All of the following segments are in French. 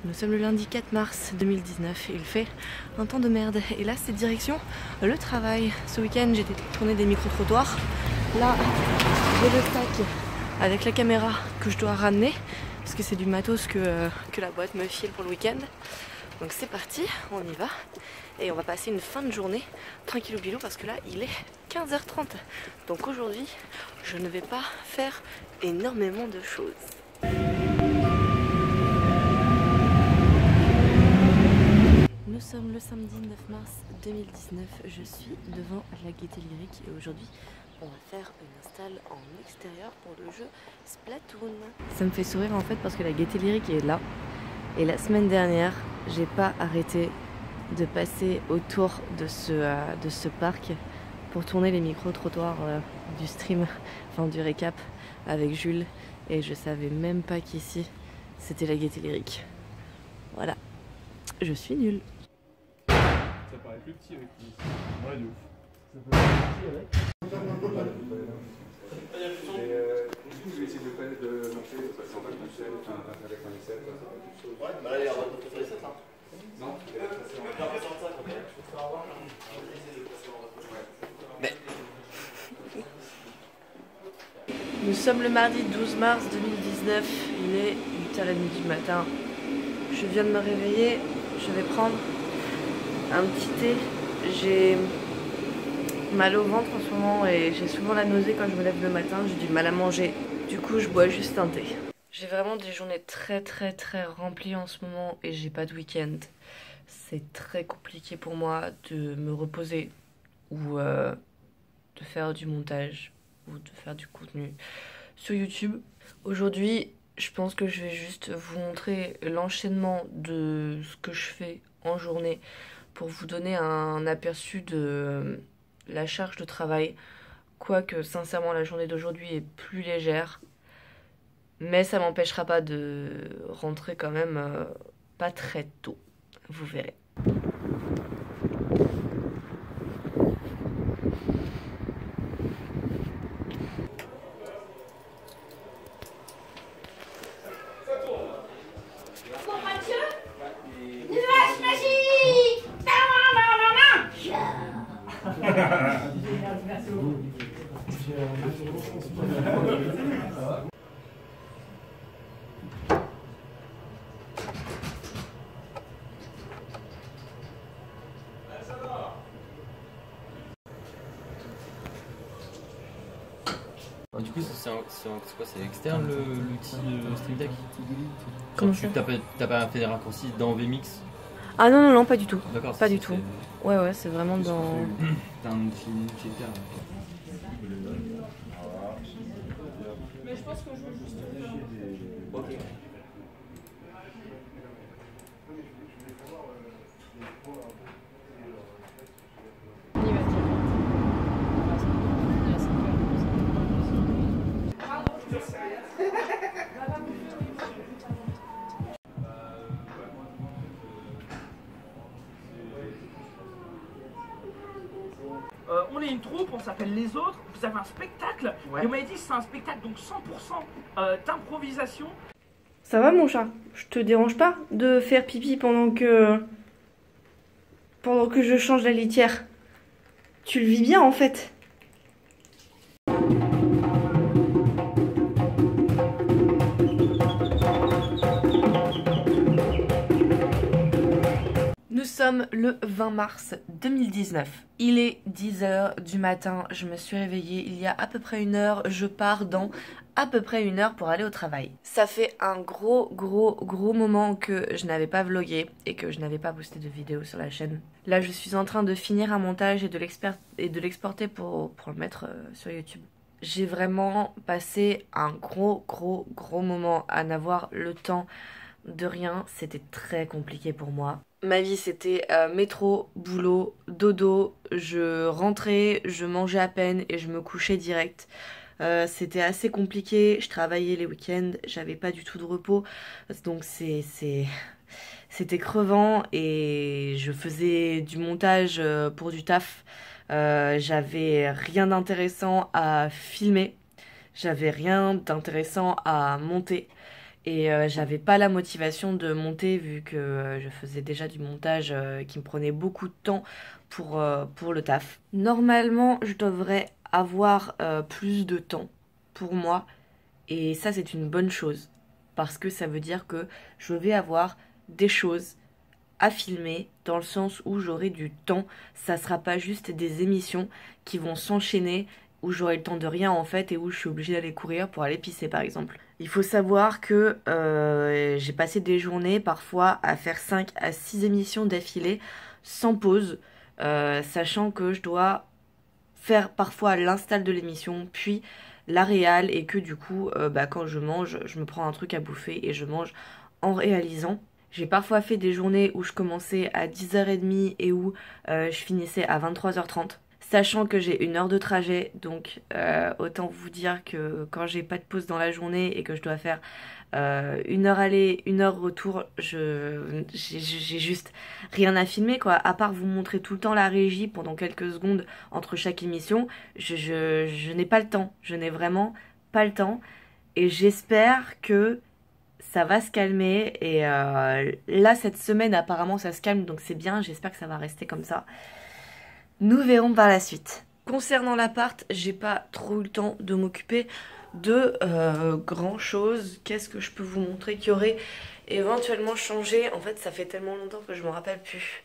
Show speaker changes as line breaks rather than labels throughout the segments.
Nous sommes le lundi 4 mars 2019 et il fait un temps de merde. Et là c'est direction le travail. Ce week-end j'ai tourné des micro-trottoirs. Là j'ai le sac avec la caméra que je dois ramener parce que c'est du matos que la boîte me file pour le week-end. Donc c'est parti, on y va. Et on va passer une fin de journée tranquillou bilou parce que là il est 15h30. Donc aujourd'hui je ne vais pas faire énormément de choses. Nous sommes le samedi 9 mars 2019, je suis devant la Gaîté Lyrique et aujourd'hui on va faire une install en extérieur pour le jeu Splatoon. Ça me fait sourire en fait parce que la Gaîté Lyrique est là et la semaine dernière j'ai pas arrêté de passer autour de ce parc pour tourner les micro-trottoirs du stream, enfin du récap avec Jules et je savais même pas qu'ici c'était la Gaîté Lyrique. Voilà, je suis nulle.
Ça paraît plus petit avec lui. Ouais, de ouf. Ça paraît plus petit avec. Du coup, je vais essayer de marcher parce qu'en fait, le sel, avec un sel, ça va plus chaud. Ouais, bah là, il y a un peu de sel là. Non, il y a
Mais... Nous sommes le mardi 12 mars 2019, il est 8h30 du matin. Je viens de me réveiller, je vais prendre un petit thé. J'ai mal au ventre en ce moment et j'ai souvent la nausée quand je me lève le matin, j'ai du mal à manger. Du coup je bois juste un thé. J'ai vraiment des journées très remplies en ce moment et j'ai pas de week-end. C'est très compliqué pour moi de me reposer ou de faire du montage ou de faire du contenu sur YouTube. Aujourd'hui, je pense que je vais juste vous montrer l'enchaînement de ce que je fais en journée pour vous donner un aperçu de la charge de travail. Quoique, sincèrement, la journée d'aujourd'hui est plus légère. Mais ça m'empêchera pas de rentrer quand même pas très tôt. Vous verrez.
Du coup, c'est quoi? C'est externe l'outil Stream Deck?
Comment ça?
T'as pas fait des raccourcis dans VMix?
Ah non, pas du tout.
D'accord.
Pas du tout. Ouais, c'est vraiment dans...
T'as un outil externe.
Mais je pense que je veux juste...
Ok.
On est une troupe, on s'appelle Les Autres, vous avez un spectacle, et on m'a dit que c'est un spectacle donc 100% d'improvisation.
Ça va mon chat? Je te dérange pas de faire pipi pendant que je change la litière? Tu le vis bien en fait? Nous sommes le 20 mars 2019. Il est 10h du matin, je me suis réveillée il y a à peu près une heure, je pars dans à peu près une heure pour aller au travail. Ça fait un gros moment que je n'avais pas vlogué et que je n'avais pas posté de vidéo sur la chaîne. Là je suis en train de finir un montage et de l'exporter pour le mettre sur YouTube. J'ai vraiment passé un gros moment à n'avoir le temps de rien, c'était très compliqué pour moi. Ma vie c'était métro, boulot, dodo, je rentrais, je mangeais à peine et je me couchais direct. C'était assez compliqué, je travaillais les week-ends, j'avais pas du tout de repos, donc c'était crevant et je faisais du montage pour du taf. J'avais rien d'intéressant à filmer, j'avais rien d'intéressant à monter. Et j'avais pas la motivation de monter vu que je faisais déjà du montage qui me prenait beaucoup de temps pour le taf. Normalement, je devrais avoir plus de temps pour moi et ça c'est une bonne chose parce que ça veut dire que je vais avoir des choses à filmer dans le sens où j'aurai du temps. Ça sera pas juste des émissions qui vont s'enchaîner où j'aurai le temps de rien en fait et où je suis obligée d'aller courir pour aller pisser par exemple. Il faut savoir que j'ai passé des journées parfois à faire 5 à 6 émissions d'affilée sans pause, sachant que je dois faire parfois l'install de l'émission puis la réal et que du coup quand je mange je me prends un truc à bouffer et je mange en réalisant. J'ai parfois fait des journées où je commençais à 10h30 et où je finissais à 23h30. Sachant que j'ai 1 heure de trajet, donc autant vous dire que quand j'ai pas de pause dans la journée et que je dois faire 1 heure aller, 1 heure retour, j'ai juste rien à filmer quoi. À part vous montrer tout le temps la régie pendant quelques secondes entre chaque émission, je n'ai pas le temps. Je n'ai vraiment pas le temps. Et j'espère que ça va se calmer. Et là, cette semaine, apparemment, ça se calme, donc c'est bien. J'espère que ça va rester comme ça. Nous verrons par la suite. Concernant l'appart, j'ai pas trop eu le temps de m'occuper de grand chose. Qu'est-ce que je peux vous montrer qui aurait éventuellement changé? En fait, ça fait tellement longtemps que je me rappelle plus.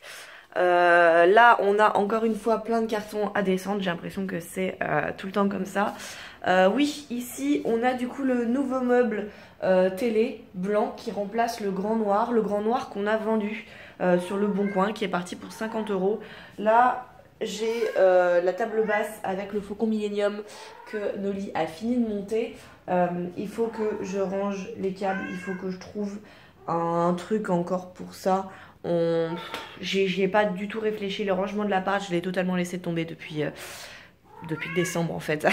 Là, on a encore une fois plein de cartons à descendre. J'ai l'impression que c'est tout le temps comme ça. Oui, ici, on a du coup le nouveau meuble télé blanc qui remplace le grand noir. Le grand noir qu'on a vendu sur le Bon Coin, qui est parti pour 50 €. Là, j'ai la table basse avec le Faucon Millenium que Noli a fini de monter. Il faut que je range les câbles, il faut que je trouve un truc encore pour ça. J'y ai pas du tout réfléchi. Le rangement de l'appart, je l'ai totalement laissé tomber depuis décembre en fait.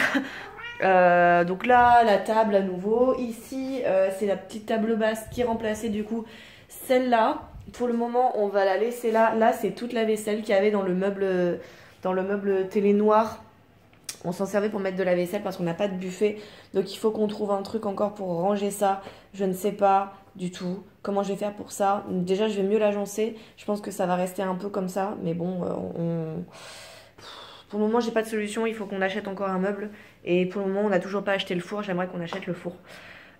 Donc là, la table à nouveau. Ici, c'est la petite table basse qui remplaçait du coup celle-là. Pour le moment, on va la laisser là. Là, c'est toute la vaisselle qu'il y avait dans le meuble télé noir. On s'en servait pour mettre de la vaisselle parce qu'on n'a pas de buffet. Donc il faut qu'on trouve un truc encore pour ranger ça. Je ne sais pas du tout comment je vais faire pour ça. Déjà, je vais mieux l'agencer. Je pense que ça va rester un peu comme ça. Mais bon, pour le moment, j'ai pas de solution. Il faut qu'on achète encore un meuble. Et pour le moment, on n'a toujours pas acheté le four. J'aimerais qu'on achète le four.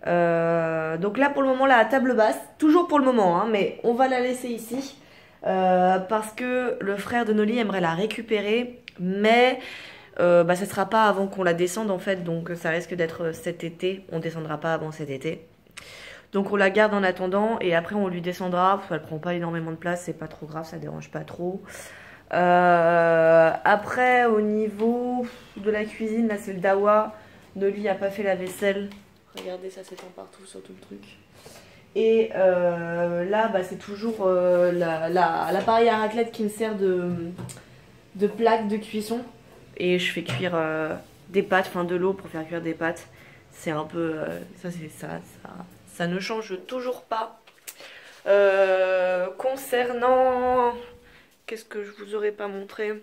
Donc là, pour le moment, la table basse. Toujours pour le moment, hein, mais on va la laisser ici. Parce que le frère de Noli aimerait la récupérer. Mais ça sera pas avant qu'on la descende en fait. Donc ça risque d'être cet été. On descendra pas avant cet été. Donc on la garde en attendant. Et après on lui descendra. Parce qu'elle prend pas énormément de place. C'est pas trop grave. Ça dérange pas trop. Après au niveau de la cuisine. Là c'est le dawa. Noli a pas fait la vaisselle. Regardez, ça s'étend partout sur tout le truc. Et là, c'est toujours l'appareil à raclette qui me sert de plaque de cuisson. Et je fais cuire des pâtes, enfin de l'eau pour faire cuire des pâtes. C'est un peu... ça ne change toujours pas. Concernant... Qu'est-ce que je vous aurais pas montré?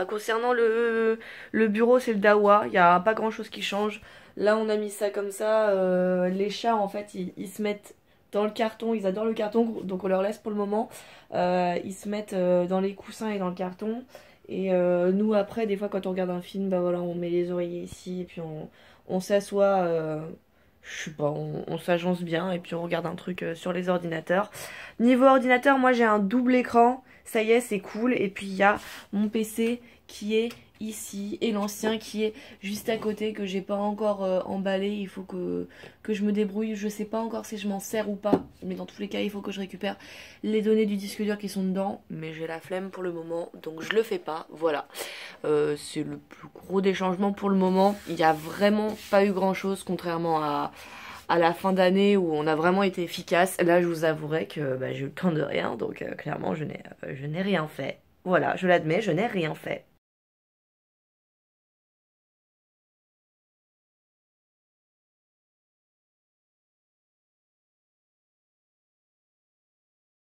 Concernant le bureau, c'est le dawa. Il n'y a pas grand chose qui change. Là, on a mis ça comme ça. Les chats, en fait, ils se mettent dans le carton. Ils adorent le carton, donc on leur laisse pour le moment. Ils se mettent dans les coussins et dans le carton. Et nous, après, des fois, quand on regarde un film, voilà, on met les oreillers ici. Et puis, on s'assoit, je sais pas, on s'agence bien. Et puis, on regarde un truc sur les ordinateurs. Niveau ordinateur, moi, j'ai un double écran. Ça y est, c'est cool. Et puis, il y a mon PC qui est ici et l'ancien qui est juste à côté que j'ai pas encore emballé. Il faut que je me débrouille. Je sais pas encore si je m'en sers ou pas, mais dans tous les cas il faut que je récupère les données du disque dur qui sont dedans, mais j'ai la flemme pour le moment donc je le fais pas. Voilà, c'est le plus gros des changements pour le moment. Il y a vraiment pas eu grand chose contrairement à la fin d'année où on a vraiment été efficace. Là je vous avouerai que j'ai eu le temps de rien, donc clairement je n'ai rien fait. Voilà, je l'admets, je n'ai rien fait.